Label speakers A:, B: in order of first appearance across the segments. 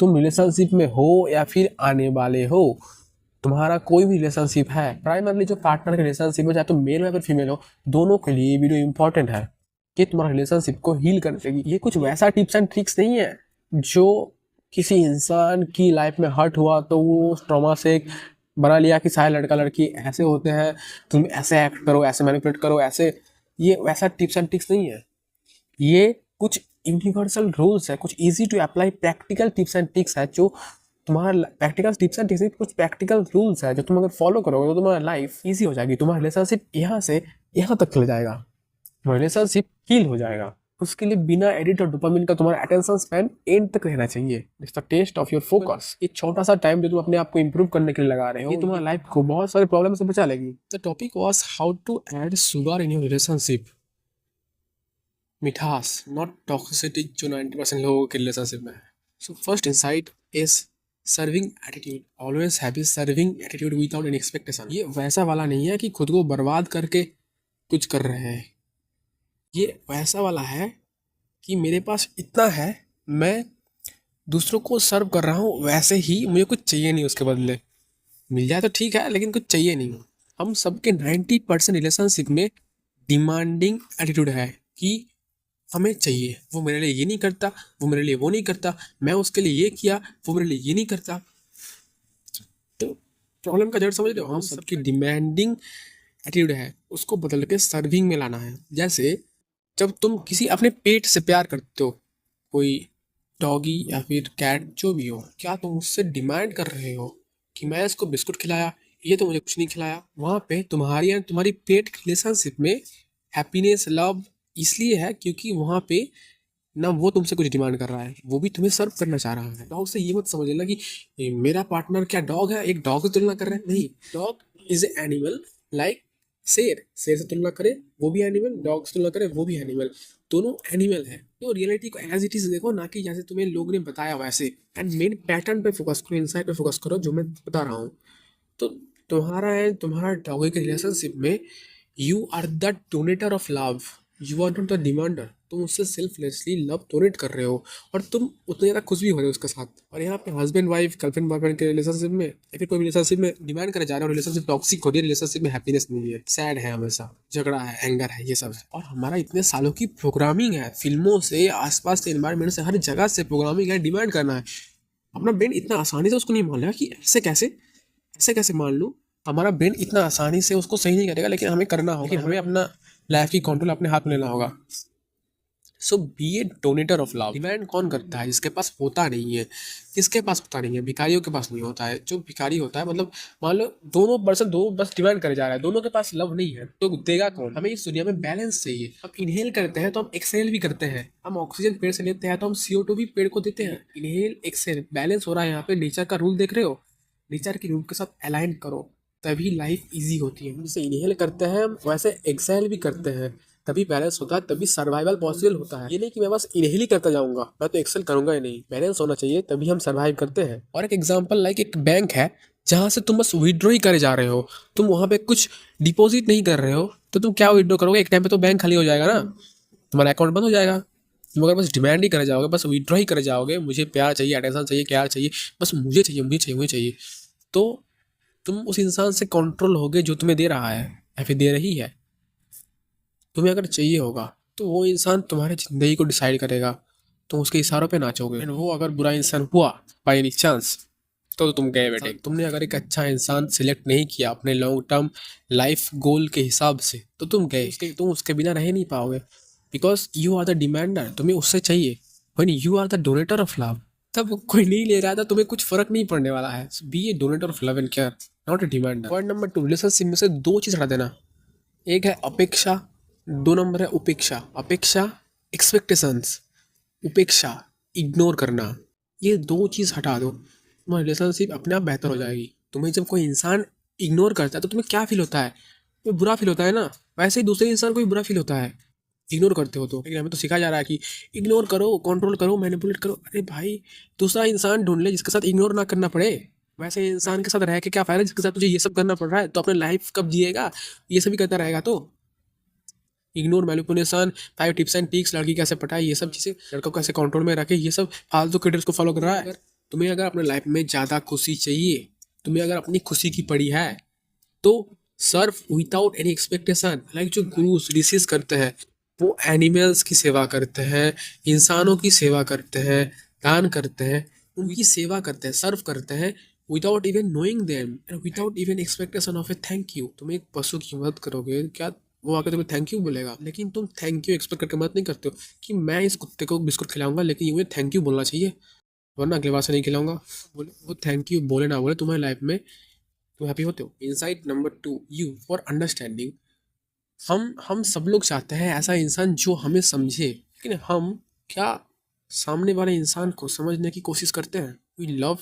A: तुम रिलेशनशिप में हो या फिर आने वाले हो, तुम्हारा कोई भी रिलेशनशिप है, प्राइमरली जो पार्टनर के रिलेशनशिप हो, चाहे तुम मेल हो या फिर फीमेल हो, दोनों के लिए वीडियो इंपॉर्टेंट है कि तुम्हारा रिलेशनशिप को हील कर देगी। ये कुछ वैसा टिप्स एंड ट्रिक्स नहीं है जो किसी इंसान की लाइफ में हर्ट हुआ तो वो ट्रॉमा से बना लिया कि सारे लड़का लड़की ऐसे होते हैं, तुम ऐसे एक्ट करो, ऐसे मैनिपुलेट करो, ऐसे। ये वैसा टिप्स एंड ट्रिक्स नहीं है। ये कुछ यूनिवर्सल रूल्स है, कुछ easy to apply practical tips and tricks है, जो तुम्हारा प्रैक्टिकल टिप्स एंड ट्रिक्स, कुछ प्रैक्टिकल रूल्स है जो तुम अगर फॉलो करोगे तो तुम्हारा लाइफ इजी हो जाएगी। तुम्हारा रिलेशनशिप यहाँ से यहाँ तक चले जाएगा, तुम्हारा रिलेशनशिप हील हो जाएगा। उसके लिए बिना एडिट और डोपामिन का तुम्हारा अटेंशन स्पैन एंड तक रहना चाहिए। It's the test of your focus. ये छोटा सा टाइम जो तुम अपने आप को इंप्रूव करने के लिए लगा रहे हो, ये तुम्हारा लाइफ को बहुत सारे प्रॉब्लम से बचा लेगी। The topic was how to add sugar in your relationship. मिठास, नॉट टॉक्सिसिटी, जो 90% लोगों के रिलेशनशिप में है। So first insight is serving attitude. Always have a serving attitude without any expectation. ये वैसा वाला नहीं है कि खुद को बर्बाद करके कुछ कर रहे हैं। ये वैसा वाला है कि मेरे पास इतना है, मैं दूसरों को सर्व कर रहा हूँ वैसे ही, मुझे कुछ चाहिए नहीं उसके बदले। मिल जाए तो ठीक है, लेकिन कुछ चाहिए नहीं। हम सबके 90% रिलेशनशिप में डिमांडिंग एटीट्यूड है कि हमें चाहिए, वो मेरे लिए ये नहीं करता, वो मेरे लिए वो नहीं करता, मैं उसके लिए ये किया, वो मेरे लिए ये नहीं करता। तो प्रॉब्लम का जड़ समझ रहे हो? हम सबकी डिमांडिंग एटीट्यूड है, उसको बदल के सर्विंग में लाना है। जैसे जब तुम किसी अपने पेट से प्यार करते हो, कोई डॉगी या फिर कैट जो भी हो, क्या तुम उससे डिमांड कर रहे हो कि मैं इसको बिस्कुट खिलाया, ये तो मुझे कुछ नहीं खिलाया? वहाँ पे तुम्हारी या तुम्हारी पेट रिलेशनशिप में हैप्पीनेस, लव इसलिए है क्योंकि वहाँ पे ना वो तुमसे कुछ डिमांड कर रहा है, वो भी तुम्हें सर्व करना चाह रहा है। डॉग से ये मत समझ लेना कि मेरा पार्टनर क्या डॉग है, एक डॉग से तुलना कर रहे हैं। नहीं, dog is a animal like share से तुलना करे वो भी एनिमल, डॉग से तुलना करे वो भी एनिमल, दोनों एनिमल है। तो रियलिटी को एज इट इज देखो, ना कि जैसे तुम्हें लोग ने बताया वैसे। एंड मेन पैटर्न पे फोकस करो, इनसाइट पे फोकस करो जो मैं बता रहा हूँ। तो तुम्हारा डॉगी के रिलेशनशिप में you are the donator of love, you are not the demander. तुम उससे सेल्फलेसली लव डोनेट कर रहे हो और तुम उतने ज़्यादा खुश भी हो रहे हो उसके साथ। और यहाँ पे हस्बैंड वाइफ, गर्लफ्रेंड बॉयफ्रेंड के रिलेशनशिप में या फिर कोई रिलेशनशिप में डिमांड करे जा रहे हो, रिलेशनशिप टॉक्सिक हो रही है, रिलेशनशिप में हैप्पीनेस नहीं है, सैड है, हमेशा झगड़ा है, एंगर है, ये सब है। और हमारा इतने सालों की प्रोग्रामिंग है, फिल्मों से, आसपास से, एनवायरमेंट से, हर जगह से प्रोग्रामिंग है, डिमांड करना है। अपना ब्रेन इतना आसानी से उसको नहीं मान लेगा कि ऐसे कैसे मान लूँ। हमारा ब्रेन इतना आसानी से उसको सही नहीं करेगा, लेकिन हमें करना होगा, लेकिन हमें अपना लाइफ की कंट्रोल अपने हाथ में लेना होगा। So be a donator of love. Demand कौन करता है? जिसके पास होता नहीं है। किसके पास होता नहीं है? भिखारियों के पास नहीं होता है। जो भिखारी होता है, मतलब मान लो दो बस डिमांड करे जा रहा है, दोनों के पास लव नहीं है, तो देगा कौन? हमें इस दुनिया में बैलेंस चाहिए। हम इनहेल करते हैं तो हम एक्सहेल भी करते हैं, हम ऑक्सीजन पेड़ से लेते हैं तो हम CO2 भी पेड़ को देते हैं। इनहेल एक्सहेल बैलेंस हो रहा है। यहाँ पे नेचर का रूल देख रहे हो, नेचर के रूल के साथ अलाइन करो, तभी लाइफ इजी होती है। जैसे इनहेल करते हैं हम, वैसे एक्सहेल भी करते हैं, तभी बैलेंस होता है, तभी सर्वाइवल पॉसिबल होता है। ये नहीं कि मैं बस इनहेल ही करता जाऊंगा, मैं तो एक्सेल करूंगा ही नहीं। बैलेंस होना चाहिए, तभी हम सर्वाइव करते हैं। और एक एग्जांपल लाइक एक बैंक है जहां से तुम बस विड्रॉ ही करे जा रहे हो, तुम वहां पे कुछ डिपॉजिट नहीं कर रहे हो, तो तुम क्या विड्रॉ करोगे? एक टाइम पे तो बैंक खाली हो जाएगा ना, तुम्हारा अकाउंट बंद हो जाएगा। तुम अगर बस डिमांड ही करे जाओगे, बस विड्रॉ ही करे जाओगे, मुझे प्यार चाहिए, अटेंशन चाहिए, प्यार चाहिए, बस मुझे चाहिए, मुझे चाहिए, मुझे चाहिए, तो तुम उस इंसान से कंट्रोल होगे जो तुम्हें दे रहा है या फिर दे रही है। तुम्हें अगर चाहिए होगा तो वो इंसान तुम्हारी ज़िंदगी को डिसाइड करेगा, तुम उसके इशारों पे नाचोगे। एंड वो अगर बुरा इंसान हुआ बाई एनी चांस, तो तुम गए बेटे। तुमने अगर एक अच्छा इंसान सिलेक्ट नहीं किया अपने लॉन्ग टर्म लाइफ गोल के हिसाब से, तो तुम गए, तुम उसके बिना रह नहीं पाओगे, because you are the demander. तुम्हें उससे चाहिए, when you are the donator of love. तब कोई नहीं ले रहा था, तुम्हें कुछ फर्क नहीं पड़ने वाला है। Be a donator of love and care, not a demander. Point number 2, relationship में से 2 चीज़ हटा देना। एक है अपेक्षा, 2 नंबर है उपेक्षा। अपेक्षा एक्सपेक्टेशंस, उपेक्षा इग्नोर करना। ये 2 चीज़ हटा दो, तुम्हारी रिलेशनशिप अपने आप बेहतर हो जाएगी। तुम्हें जब कोई इंसान इग्नोर करता है तो तुम्हें क्या फील होता है? तुम्हें बुरा फील होता है ना, वैसे ही दूसरे इंसान को भी बुरा फील होता है इग्नोर करते हो तो। लेकिन हमें तो सिखाया जा रहा है कि इग्नोर करो, कंट्रोल करो, मैनिपुलेट करो। अरे भाई, दूसरा इंसान ढूंढ ले जिसके साथ इग्नोर ना करना पड़े। वैसे इंसान के साथ रह के क्या फ़ायदा जिसके साथ तुझे ये सब करना पड़ रहा है? तो अपने लाइफ कब जिएगा ये सभी करता रहेगा? तो ignore, manipulation, 5 tips and tricks, लड़की कैसे पटाए, ये सब चीज़ें, लड़कों को कैसे कंट्रोल में रखे, ये सब फालतू के टिप्स को फॉलो कर रहा है। तुम्हें अगर अपने लाइफ में ज़्यादा खुशी चाहिए, तुम्हें अगर अपनी खुशी की पड़ी है, तो सर्व विदाउट एनी एक्सपेक्टेशन। लाइक जो गुरुज ऋषिज करते हैं, वो एनिमल्स की सेवा करते हैं, इंसानों की सेवा करते हैं, दान करते हैं, उनकी सेवा करते हैं, सर्व करते हैं, without even knowing them and without even expectation of A thank you. तुम एक पशु की मदद करोगे, क्या वो आकर तुम्हें थैंक यू बोलेगा? लेकिन तुम थैंक यू एक्सपेक्ट करके मदद नहीं करते हो कि मैं इस कुत्ते को बिस्कुट खिलाऊंगा, लेकिन ये मुझे थैंक यू बोलना चाहिए, वरना अगले बार से नहीं खिलाऊंगा। बोले वो थैंक यू बोले ना बोले, तुम्हारी लाइफ में तुम हैप्पी होते हो। Insight number 2, you for understanding. हम सब लोग चाहते हैं ऐसा इंसान जो हमें समझे, लेकिन हम क्या सामने वाले इंसान को समझने की कोशिश करते हैं? We love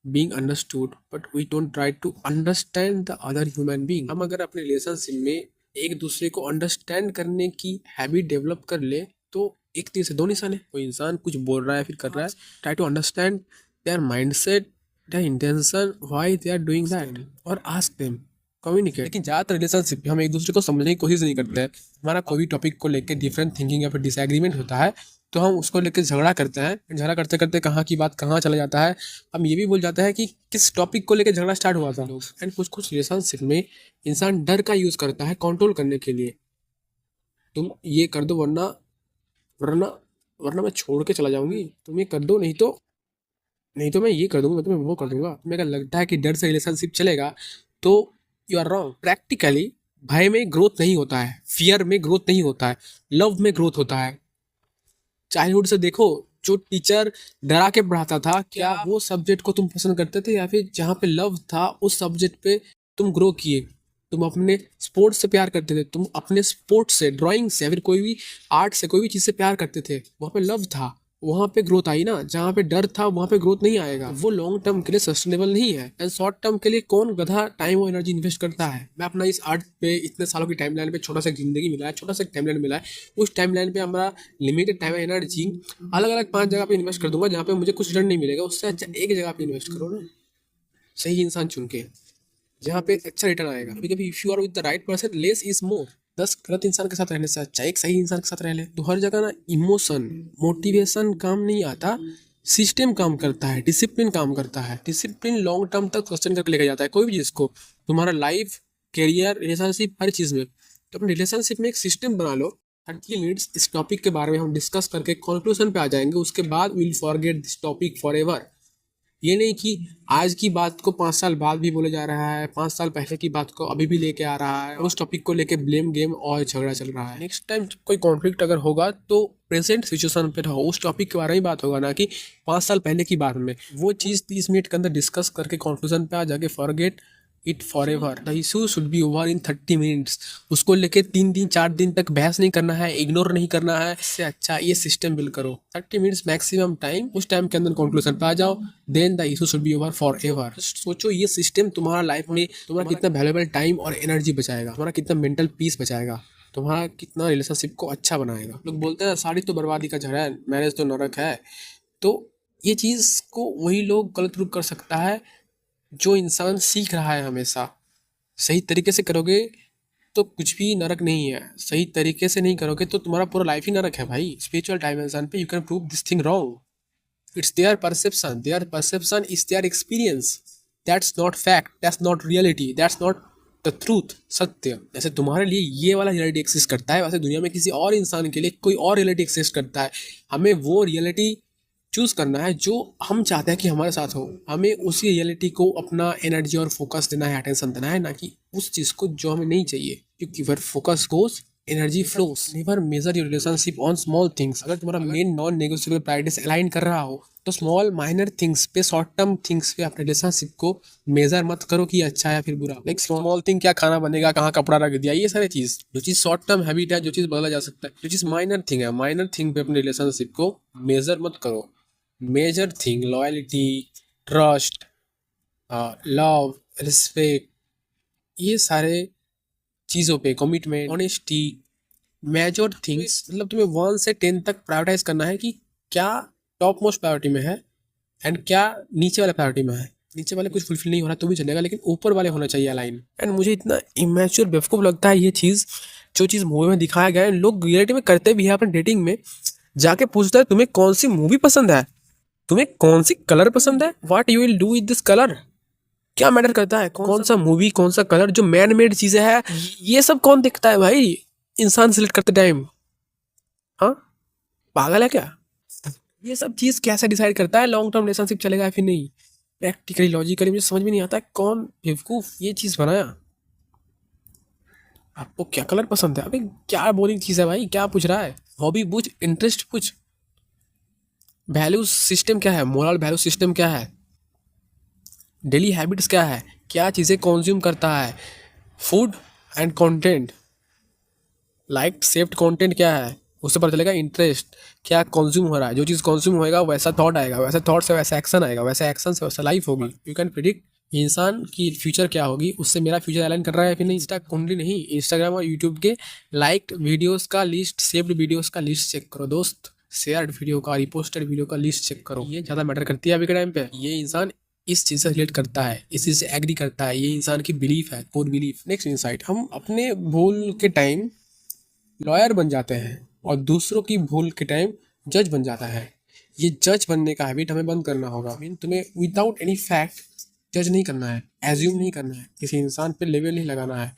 A: being understood but we don't try to understand the other human being. हम अगर अपने रिलेशनशिप में एक दूसरे को अंडरस्टैंड करने की हैबिट डेवलप कर ले, तो एक तीर से दो निशाने। कोई इंसान कुछ बोल रहा है फिर कर रहा है, try to understand their mindset, their intention, why they are doing that, और आस्क देम, कम्युनिकेट। लेकिन ज़्यादातर रिलेशनशिप में हम एक दूसरे को समझने की कोशिश नहीं करते हैं। हमारा कोई भी टॉपिक को लेकर डिफरेंट थिंकिंग या फिर डिसएग्रीमेंट होता है, तो हम उसको लेकर झगड़ा करते हैं। झगड़ा करते करते कहाँ की बात कहाँ चला जाता है, हम ये भी बोल जाते हैं कि किस टॉपिक को लेकर झगड़ा स्टार्ट हुआ था। एंड कुछ कुछ रिलेशनशिप में इंसान डर का यूज़ करता है कंट्रोल करने के लिए। तुम ये कर दो, वरना वरना वरना मैं छोड़ के चला जाऊंगी, तुम ये कर दो, नहीं तो मैं ये कर दूंगा, मैं तुम्हें वो कर दूंगा। तुम्हें अगर लगता है कि डर से रिलेशनशिप चलेगा, तो यू आर रॉन्ग। प्रैक्टिकली भय में ग्रोथ नहीं होता है, फियर में ग्रोथ नहीं होता है, लव में ग्रोथ होता है। चाइल्डहुड से देखो, जो टीचर डरा के पढ़ाता था, क्या वो सब्जेक्ट को तुम पसंद करते थे, या फिर जहाँ पे लव था उस सब्जेक्ट पे तुम ग्रो किए? तुम अपने स्पोर्ट्स से प्यार करते थे, तुम अपने स्पोर्ट्स से, ड्राइंग से, या फिर कोई भी आर्ट से, कोई भी चीज़ से प्यार करते थे, वहाँ पे लव था, वहाँ पे ग्रोथ आई ना। जहाँ पे डर था वहाँ पे ग्रोथ नहीं आएगा। वो लॉन्ग टर्म के लिए सस्टेनेबल नहीं है। एंड शॉर्ट टर्म के लिए कौन गधा टाइम और एनर्जी इन्वेस्ट करता है? मैं अपना इस आर्ट पे इतने सालों की टाइमलाइन पे छोटा सा जिंदगी मिला है, छोटा सा टाइमलाइन मिला है, उस टाइमलाइन पे हमारा लिमिटेड टाइम और एनर्जी अलग अलग 5 जगह पे इन्वेस्ट कर दूंगा, जहाँ पे मुझे कुछ रिटर्न नहीं मिलेगा। उससे अच्छा एक जगह पे इन्वेस्ट करो ना, सही इंसान चुन के, जहाँ पे अच्छा रिटर्न आएगा। कभी कभी if you are with the right person, less is more. 10 गलत इंसान के साथ रहने से अच्छा एक सही इंसान के साथ रह ले। तो हर जगह ना इमोशन, मोटिवेशन काम नहीं आता, सिस्टम काम करता है, डिसिप्लिन काम करता है। डिसिप्लिन लॉन्ग टर्म तक सस्टेन करके लेके जाता है कोई भी चीज़ को, तुम्हारा लाइफ, करियर, रिलेशनशिप, हर चीज़ में। तो अपने रिलेशनशिप में एक सिस्टम बना लो। 30 मिनट्स इस टॉपिक के बारे में हम डिस्कस करके कंक्लूजन पे आ जाएंगे, उसके बाद will forget this topic for ever. ये नहीं कि आज की बात को 5 साल बाद भी बोले जा रहा है, 5 साल पहले की बात को अभी भी लेके आ रहा है, उस टॉपिक को लेके ब्लेम गेम और झगड़ा चल रहा है। नेक्स्ट टाइम कोई कॉन्फ्लिक्ट अगर होगा तो प्रेजेंट सिचुएशन पे रहो, उस टॉपिक के बारे में बात होगा, ना कि 5 साल पहले की बात में। वो चीज़ 30 मिनट के अंदर डिस्कस करके कंक्लूजन पे आ जाके forget it for ever. The issue should be over in 30 minutes. उसको लेके 3 दिन 4 दिन तक बहस नहीं करना है, इग्नोर नहीं करना है। इससे अच्छा ये सिस्टम बिल्ड करो, 30 मिनट्स मैक्सिमम टाइम, उस टाइम के अंदर कंक्लूजन पे आ जाओ, then the issue should be over for ever. सोचो ये सिस्टम तुम्हारा लाइफ में तुम्हारा कितना वैल्यूएबल टाइम और एनर्जी बचाएगा, तुम्हारा कितना मेंटल पीस बचाएगा, तुम्हारा कितना रिलेशनशिप को अच्छा बनाएगा। लोग बोलते हैं शादी तो बर्बादी का जहर है, मैरिज तो नरक है। तो ये चीज़ को वही लोग गलत रूप कर सकता है जो इंसान सीख रहा है हमेशा। सही तरीके से करोगे तो कुछ भी नरक नहीं है, सही तरीके से नहीं करोगे तो तुम्हारा पूरा लाइफ ही नरक है भाई। स्पिरिचुअल डायमेंशन पे you can prove this thing wrong. It's their perception is their experience, that's not fact, that's not reality, that's not the truth, सत्य। जैसे तुम्हारे लिए ये वाला रियलिटी एक्सिस्ट करता है, वैसे दुनिया में किसी और इंसान के लिए कोई और रियलिटी एक्सिस्ट करता है। हमें वो रियलिटी चूज़ करना है जो हम चाहते हैं कि हमारे साथ हो। हमें उसी रियलिटी को अपना एनर्जी और फोकस देना है, अटेंशन देना है, ना कि उस चीज़ को जो हमें नहीं चाहिए। क्योंकि where focus goes energy flows. Never major your relationship on small things. अगर तुम्हारा main non negotiable priorities align कर रहा हो, तो स्मॉल माइनर थिंग्स पे, शॉर्ट टर्म थिंग्स पे अपने रिलेशनशिप को मेजर मत करो कि अच्छा है फिर बुरा। लाइक स्मॉल थिंग, क्या खाना बनेगा, कहाँ कपड़ा रख दिया, ये सारी चीज़। जो चीज़ शॉर्ट टर्म हैबिट है, जो चीज़ बदला जा सकता है, जो चीज़ माइनर थिंग है, माइनर थिंग पे अपने रिलेशनशिप को मेजर मत करो। Major thing, loyalty, trust, love, respect, ये सारे चीज़ों पे, कमिटमेंट, ऑनेस्टी, मेजर थिंग्स। मतलब तुम्हें 1 से 10 तक प्रायोरिटाइज करना है कि क्या टॉप मोस्ट प्रायोरिटी में है एंड क्या नीचे वाले प्रायोरिटी में है। नीचे वाले कुछ फुलफिल नहीं हो रहा तो भी चलेगा, लेकिन ऊपर वाले होना चाहिए अलाइन। एंड मुझे इतना इमेच्योर बेवकूफ़ लगता है ये चीज़, जो चीज़ मूवी में दिखाया गया है, लोग रियलिटी में करते भी है। अपने डेटिंग में जाके पूछता है तुम्हें कौन सी मूवी पसंद है, तुम्हें कौन सी कलर पसंद है, what you will do with this colour, क्या मैटर करता है कौन सा मूवी कौन सा कलर, जो मैन मेड चीजें है ये सब कौन देखता है भाई इंसान सिलेक्ट करते टाइम। हाँ, पागल है क्या? ये सब चीज कैसे डिसाइड करता है लॉन्ग टर्म रिलेशनशिप चलेगा या फिर नहीं? प्रैक्टिकली लॉजिकली मुझे समझ में नहीं आता है कौन बेवकूफ ये चीज बनाया। आपको क्या कलर पसंद है? अबे क्या बोरिंग चीज है भाई, क्या पूछ रहा है? हॉबी पूछ, इंटरेस्ट पूछ, वैल्यू सिस्टम क्या है, मोरल वैल्यू सिस्टम क्या है, डेली हैबिट्स क्या है, क्या चीज़ें कंज्यूम करता है, food and content, like saved content क्या है, उससे पता चलेगा इंटरेस्ट क्या कंज्यूम हो रहा है। जो चीज़ कंज्यूम होएगा वैसा थॉट आएगा, वैसा थॉट से वैसा एक्शन आएगा, वैसा एक्शन से वैसा लाइफ होगी। यू कैन प्रिडिक्ट इंसान की फ्यूचर क्या होगी, उससे मेरा फ्यूचर अलाइन कर रहा है फिर नहीं। इंस्टा ओनली नहीं, इंस्टाग्राम और यूट्यूब के लाइक्ड वीडियोस का लिस्ट, सेव्ड वीडियोस का लिस्ट चेक करो दोस्त, शेयर्ड वीडियो का, रिपोस्टेड वीडियो का लिस्ट चेक करो। ये ज़्यादा मैटर करती है अभी के टाइम पे। ये इंसान इस चीज़ से रिलेट करता है, इस चीज़ से एग्री करता है, ये इंसान की बिलीफ है, कोर बिलीफ। नेक्स्ट इंसाइट, हम अपने भूल के टाइम लॉयर बन जाते हैं और दूसरों की भूल के टाइम जज बन जाता है। ये जज बनने का हैबिट हमें बंद करना होगा। मीन तुम्हें विदाउट एनी फैक्ट जज नहीं करना है, एज्यूम नहीं करना है, किसी इंसान पे लेवल नहीं लगाना है।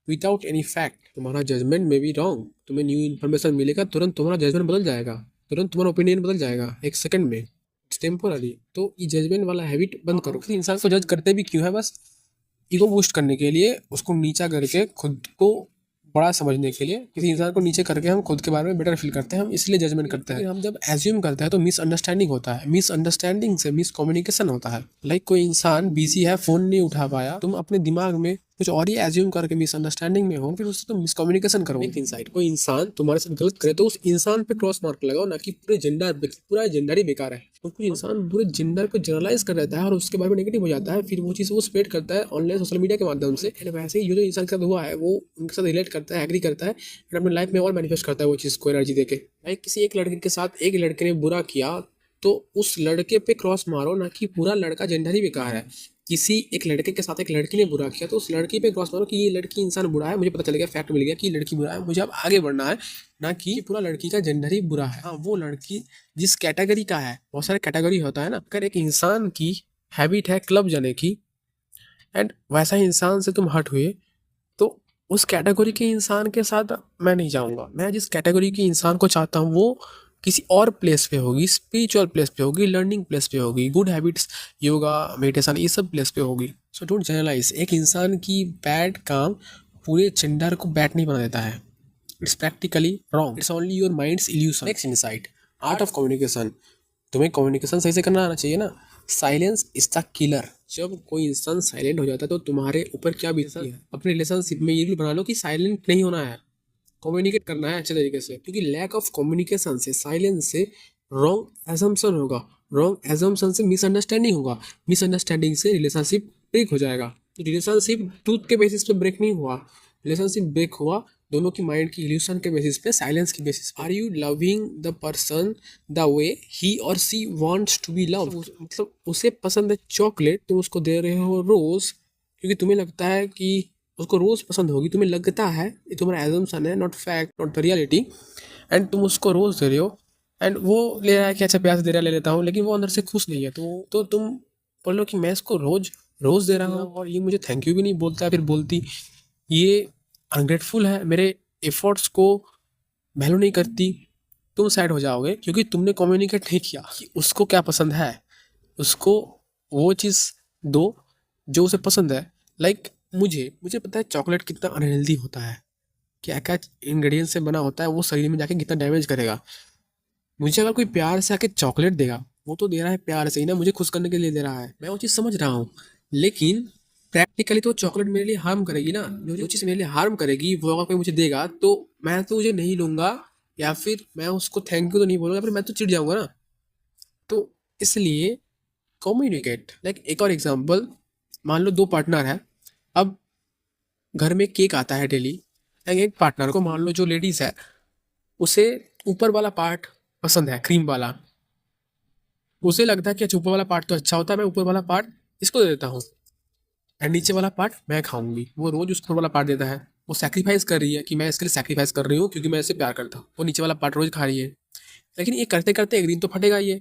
A: विदाउट एनी फैक्ट तुम्हारा जजमेंट में बी रॉन्ग, तुम्हें न्यू इन्फॉर्मेशन मिलेगा, तुरंत तुम्हारा जजमेंट बदल जाएगा, तुरंत तुम्हारा ओपिनियन बदल जाएगा एक सेकंड में, टेम्पोररी। तो ये जजमेंट वाला हैबिट बंद करो। किसी इंसान को जज करते भी क्यों है? बस ईगो बूस्ट करने के लिए, उसको नीचा करके खुद को बड़ा समझने के लिए। किसी इंसान को नीचे करके हम खुद के बारे में बेटर फील करते हैं, हम इसलिए जजमेंट करते हैं। हम जब एज्यूम करते हैं तो मिसअंडरस्टैंडिंग होता है, मिसअंडरस्टैंडिंग से मिस कम्युनिकेशन होता है। लाइक कोई इंसान बिजी है, फोन नहीं उठा पाया, तुम अपने दिमाग में कुछ और ही एज्यूम करके मिसअंडरस्टैंडिंग में हो, फिर उससे तुम मिसकम्युनिकेशन करो। एक इंसाइट, कोई इंसान तुम्हारे साथ गलत करे तो उस इंसान पे क्रॉस मार्क लगाओ, ना कि पूरे जेंडर, पूरा जेंडर ही बेकार है। तो कुछ इंसान पूरे जेंडर को जनरलाइज कर देता है और उसके बारे में नेगेटिव हो जाता है, फिर वो चीज़ वो स्प्रेड करता है ऑनलाइन सोशल मीडिया के माध्यम से। एंड वैसे ही जो इंसान के साथ हुआ है वो उनके साथ रिलेट करता है, एग्री करता है, एंड अपने लाइफ में और मैनिफेस्ट करता है वो चीज़ को एनर्जी देके। भाई किसी एक लड़के के साथ एक लड़के ने बुरा किया तो उस लड़के पे क्रॉस मारो, ना कि पूरा लड़का जेंडर ही बेकार है। किसी एक लड़के के साथ एक लड़की ने बुरा किया तो उस लड़की पे क्रॉस मारो कि ये लड़की इंसान बुरा है, मुझे पता चल गया, फैक्ट मिल गया कि लड़की बुरा है, मुझे अब आगे बढ़ना है, ना कि पूरा लड़की का जेंडर ही बुरा है। हाँ, वो लड़की जिस कैटेगरी का है, बहुत सारे कैटेगरी होता है ना, अगर एक इंसान की हैबिट है क्लब जाने की, एंड वैसा ही इंसान से तुम हट हुए, तो उस कैटेगरी के इंसान के साथ मैं नहीं जाऊँगा। मैं जिस कैटेगरी के इंसान को चाहता हूँ वो किसी और प्लेस पे होगी, स्पिरिचुअल प्लेस पे होगी, लर्निंग प्लेस पे होगी, गुड हैबिट्स, योगा, मेडिटेशन, ये सब प्लेस पे होगी। So don't generalise. एक इंसान की बैड काम पूरे जेंडर को बैड नहीं बना देता है। It's practically wrong, it's only your minds evolution. Next insight, art of communication. तुम्हें कम्युनिकेशन सही से करना आना चाहिए ना। Silence is the killer. जब कोई इंसान साइलेंट हो जाता है तो तुम्हारे ऊपर क्या बीतती है? अपने रिलेशनशिप में ये भी बना लो कि साइलेंट नहीं होना है, कम्युनिकेट करना है अच्छे तरीके से, क्योंकि लैक ऑफ कम्युनिकेशन से, साइलेंस से रॉन्ग एजम्पशन होगा, रॉन्ग एजम्पशन से मिसअंडरस्टैंडिंग होगा, मिसअंडरस्टैंडिंग से रिलेशनशिप ब्रेक हो जाएगा। रिलेशनशिप ट्रूथ के बेसिस पे ब्रेक नहीं हुआ, रिलेशनशिप ब्रेक हुआ दोनों की माइंड की इल्यूशन के बेसिस पे, साइलेंस की बेसिस पे। Are you loving the person the way he और she wants to be love? मतलब उसे पसंद है चॉकलेट, तुम उसको दे रहे हो रोज, क्योंकि तुम्हें लगता है कि उसको रोज पसंद होगी, तुम्हें लगता है, ये तुम्हारा एजम्पशन है, not fact, not the reality. And तुम उसको रोज दे रहे हो, एंड वो ले रहा है कि अच्छा प्यार से दे रहा है, ले लेता हूँ, लेकिन वो अंदर से खुश नहीं है। तो तुम बोलो कि मैं इसको रोज रोज दे रहा हूँ और ये मुझे थैंक यू भी नहीं बोलता, फिर बोलती ये अनग्रेटफुल है, मेरे एफर्ट्स को वैल्यू नहीं करती। तुम सैड हो जाओगे क्योंकि तुमने कम्युनिकेट नहीं किया कि उसको क्या पसंद है, उसको वो चीज़ दो जो उसे पसंद है। लाइक मुझे पता है चॉकलेट कितना अनहेल्दी होता है, क्या क्या इंग्रेडिएंट से बना होता है, वो शरीर में जाके कितना डैमेज करेगा। मुझे अगर कोई प्यार से आके चॉकलेट देगा, वो तो दे रहा है प्यार से ही ना, मुझे खुश करने के लिए दे रहा है, मैं वो चीज़ समझ रहा हूँ, लेकिन प्रैक्टिकली तो चॉकलेट मेरे लिए हार्म करेगी ना। जो चीज़ मेरे लिए हार्म करेगी वो अगर कोई मुझे देगा तो मैं तो मुझे नहीं लूँगा, या फिर मैं उसको थैंक यू तो नहीं बोलूँगा, फिर मैं तो चिढ़ जाऊँगा ना। तो इसलिए कम्युनिकेट। लाइक एक और एग्जांपल, मान लो दो पार्टनर है, अब घर में केक आता है डेली, एक पार्टनर को, मान लो जो लेडीज़ है उसे ऊपर वाला पार्ट पसंद है, क्रीम वाला, उसे लगता है कि अच्छा ऊपर वाला पार्ट तो अच्छा होता है, मैं ऊपर वाला पार्ट इसको दे देता हूँ, एंड नीचे वाला पार्ट मैं खाऊंगी। वो रोज उस ऊपर वाला पार्ट देता है, वो सेक्रीफाइस कर रही है कि मैं इसके लिए सेक्रीफाइस कर रही हूँ क्योंकि मैं इससे प्यार करता हूँ, वो नीचे वाला पार्ट रोज खा रही है। लेकिन ये करते करते एक दिन तो फटेगा ये,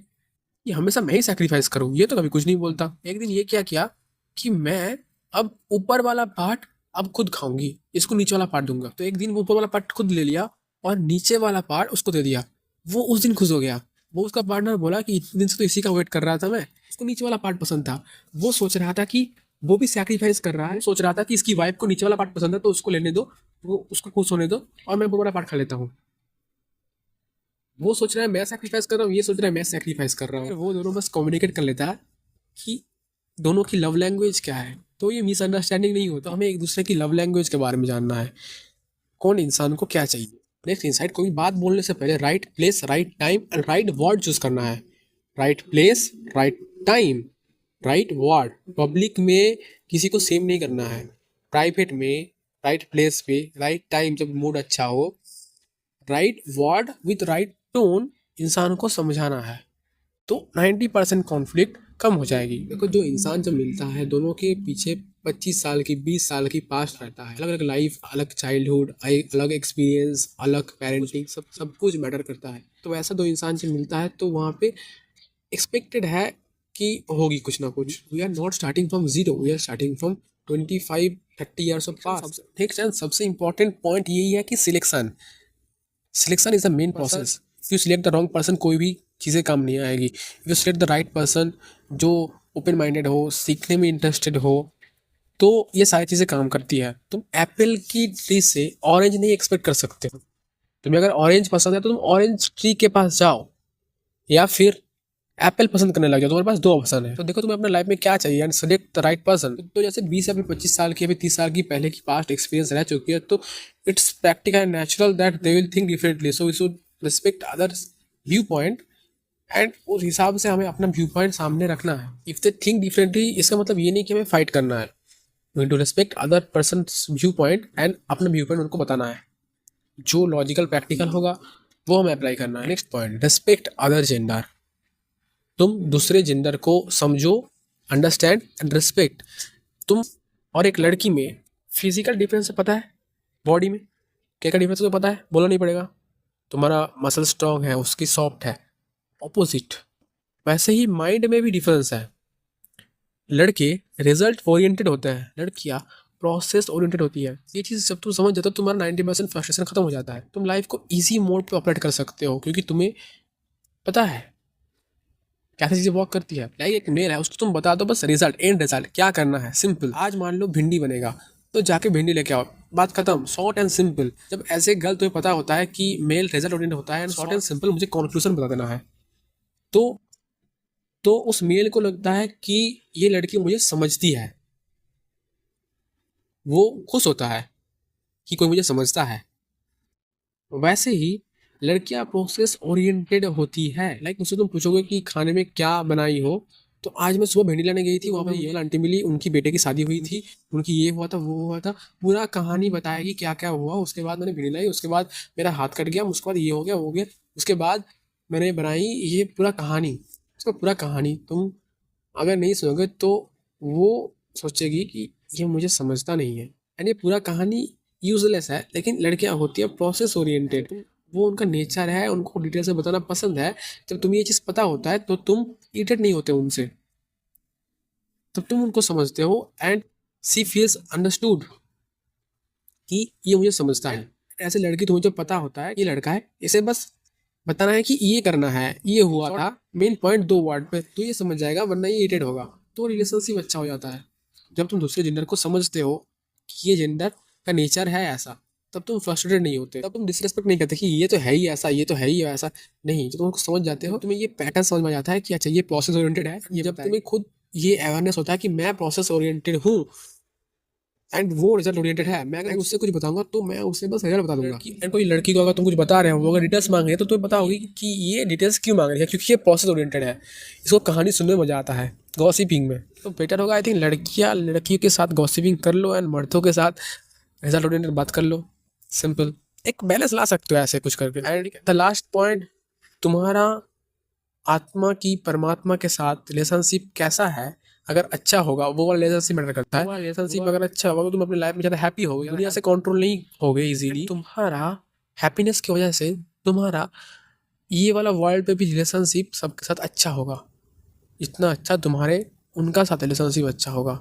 A: ये हमेशा मैं ही सैक्रिफाइस करूँ, ये तो कभी कुछ नहीं बोलता। एक दिन ये क्या किया कि मैं अब ऊपर वाला पार्ट अब खुद खाऊंगी, इसको नीचे वाला पार्ट दूंगा। तो एक दिन वो ऊपर वाला पार्ट खुद ले लिया और नीचे वाला पार्ट उसको दे दिया। वो उस दिन खुश हो गया। वो उसका पार्टनर बोला कि इतने दिन से तो इसी का वेट कर रहा था मैं, उसको नीचे वाला पार्ट पसंद था। वो सोच रहा था कि वो भी सैक्रिफाइस कर रहा है, सोच रहा था कि इसकी वाइफ को नीचे वाला पार्ट पसंद है तो उसको लेने दो, वो उसको खुश होने दो और मैं ऊपर वाला पार्ट खा लेता हूँ। वो सोच रहा है मैं सैक्रिफाइस कर रहा हूँ, ये सोच रहा है मैं सैक्रिफाइस कर रहा हूँ। वो दोनों बस कम्युनिकेट कर लेता है कि दोनों की लव लैंग्वेज क्या है, तो ये मिसअंडरस्टैंडिंग नहीं होता। हमें एक दूसरे की लव लैंग्वेज के बारे में जानना है, कौन इंसान को क्या चाहिए। नेक्स्ट इंसाइट, कोई बात बोलने से पहले right place, right time and right word choose करना है। Right place, right time, right word. Public में किसी को सेम नहीं करना है, प्राइवेट में राइट प्लेस पे राइट टाइम, जब मूड अच्छा हो, right word with right tone इंसान को समझाना है, तो 90% कॉन्फ्लिक्ट कम हो जाएगी। देखो, जो इंसान जब मिलता है, दोनों के पीछे 25 साल की 20 साल की पास्ट रहता है, अलग अलग लाइफ, अलग चाइल्डहुड, अलग एक्सपीरियंस, अलग पेरेंटिंग, सब सब कुछ मैटर करता है। तो ऐसा दो इंसान जब मिलता है तो वहाँ पे एक्सपेक्टेड है कि होगी कुछ ना कुछ। We are not starting from zero, we are starting from 25-30 years of past. Next and सबसे इंपॉर्टेंट पॉइंट यही है कि selection, selection is the main process. If you select the wrong person, कोई भी चीज़ें काम नहीं आएगी। If you select the right person, जो ओपन माइंडेड हो, सीखने में इंटरेस्टेड हो, तो ये सारी चीज़ें काम करती है। तुम एप्पल की ट्री से ऑरेंज नहीं एक्सपेक्ट कर सकते हो। तुम्हें अगर ऑरेंज पसंद है तो तुम ऑरेंज ट्री के पास जाओ, या फिर एप्पल पसंद करने लग जाओ। तुम्हारे पास दो ऑप्शन है। तो देखो तुम्हें अपने लाइफ में क्या चाहिए and select the right person. तो जैसे 20 या फिर 25 साल की, अभी 30 साल की पहले की पास्ट एक्सपीरियंस रह चुकी है, तो it's practical and natural that they will think differently, so we should respect others view point and उस हिसाब से हमें अपना व्यू पॉइंट सामने रखना है। इफ दे थिंक डिफरेंटली, इसका मतलब ये नहीं कि हमें फाइट करना है। We to respect other person view point and अपना व्यू पॉइंट उनको बताना है। जो लॉजिकल प्रैक्टिकल होगा वो हमें अप्लाई करना है। Next point, respect other gender. तुम दूसरे जेंडर को समझो, अंडरस्टैंड एंड रिस्पेक्ट। तुम और एक लड़की में फिजिकल डिफरेंस पता है, बॉडी में क्या क्या डिफरेंस तुम्हें पता है, बोलना नहीं पड़ेगा। तुम्हारा मसल स्ट्रांग है, उसकी सॉफ्ट है, ऑपोजिट। वैसे ही माइंड में भी डिफरेंस है। लड़के रिजल्ट ओरिएंटेड होते हैं, लड़कियाँ प्रोसेस ओरिएंटेड होती है। ये चीज़ जब तुम समझ जाते हो, तुम्हारा 90% फ्रस्ट्रेशन खत्म हो जाता है। तुम लाइफ को ईजी मोड पे ऑपरेट कर सकते हो, क्योंकि तुम्हें पता है कैसे चीज़ें वर्क करती है। लाइक एक मेल है, उसको तुम बता दो बस रिजल्ट, एंड रिजल्ट क्या करना है, सिंपल। आज मान लो भिंडी बनेगा, तो जाके भिंडी लेके आओ, बात खत्म, शॉर्ट एंड सिंपल। जब ऐसे गर्ल तुम्हें पता होता है कि मेल रिजल्ट ओरिएंटेड होता है एंड शॉर्ट एंड सिंपल, मुझे कंक्लूजन बता देना है, तो उस मेल को लगता है कि ये लड़की मुझे समझती है, वो खुश होता है कि कोई मुझे समझता है। वैसे ही लड़कियां प्रोसेस ओरिएंटेड होती है। लाइक मुझसे तुम पूछोगे कि खाने में क्या बनाई हो, तो आज मैं सुबह भिंडी लाने गई थी, वहाँ पे ये आंटी मिली, उनकी बेटे की शादी हुई थी, उनकी ये हुआ था, वो हुआ था, पूरा कहानी बताएगी क्या क्या हुआ। उसके बाद मैंने भिंडी लाई, उसके बाद मेरा हाथ कट गया, उसके बाद ये हो गया, वो हो गया, उसके बाद मैंने बनाई, ये पूरा कहानी। उसका पूरा कहानी तुम अगर नहीं सुनोगे तो वो सोचेगी कि ये मुझे समझता नहीं है, एंड ये पूरा कहानी यूजलेस है। लेकिन लड़कियां होती है प्रोसेस ओरिएंटेड, वो उनका नेचर है, उनको डिटेल से बताना पसंद है। जब तुम्हें ये चीज़ पता होता है तो तुम इरिटेट नहीं होते उनसे, तब तुम उनको समझते हो एंड सी फील्स अंडरस्टूड कि ये मुझे समझता है। ऐसे लड़की तुम्हें जो पता होता है ये लड़का है, इसे बस बताना है कि ये करना है, ये हुआ था, मेन पॉइंट 2 वर्ड पे, तो ये समझ जाएगा, वरना ये इरिटेट होगा। तो रिलेशनशिप अच्छा हो जाता है जब तुम दूसरे जेंडर को समझते हो कि ये जेंडर का नेचर है ऐसा। तब तुम फ्रस्ट्रेटेड नहीं होते, तब तुम डिसरेस्पेक्ट नहीं करते कि ये तो है ही ऐसा, ये तो है ही ऐसा। नहीं, जब तुम उसको समझ जाते हो, तुम्हें ये पैटर्न समझ में आ जाता है कि अच्छा ये प्रोसेस ओरिएंटेड है। ये जब तुम्हें खुद ये अवेयरनेस होता है कि मैं प्रोसेस ओरिएंटेड हूँ एंड वो रिजल्ट ओरिएंटेड है, मैं अगर उससे कुछ बताऊंगा तो मैं उससे बस रिजल्ट बता दूंगा। एंड कोई लड़की को अगर तुम कुछ बता रहे हो, वो अगर डिटेल्स मांग रही है, तो तुम्हें पता होगी कि ये डिटेल्स क्यों मांग रही है, क्योंकि ये प्रोसेस ओरिएंटेड है। इसको कहानी सुनने में मजा आता है, गॉसिपिंग में। तो बेटर होगा आई थिंक लड़कियों के साथ गॉसिपिंग कर लो एंड मर्दों के साथ रिजल्ट ओरिएंटेड बात कर लो। सिंपल, एक बैलेंस ला सकते हो ऐसे कुछ करके। एंड द लास्ट पॉइंट, तुम्हारा आत्मा की परमात्मा के साथ रिलेशनशिप कैसा है, अगर अच्छा होगा, वो वाला रिलेशनशिप मैटर करता है। रिलेशनशिप अगर अच्छा होगा तो तुम अपनी लाइफ में ज़्यादा हैप्पी होगे, दुनिया से कंट्रोल नहीं होगे इजीली। तुम्हारा हैप्पीनेस की वजह से तुम्हारा ये वाला वर्ल्ड पे भी रिलेशनशिप सबके साथ अच्छा होगा। जितना अच्छा तुम्हारे उनका साथ रिलेशनशिप अच्छा होगा।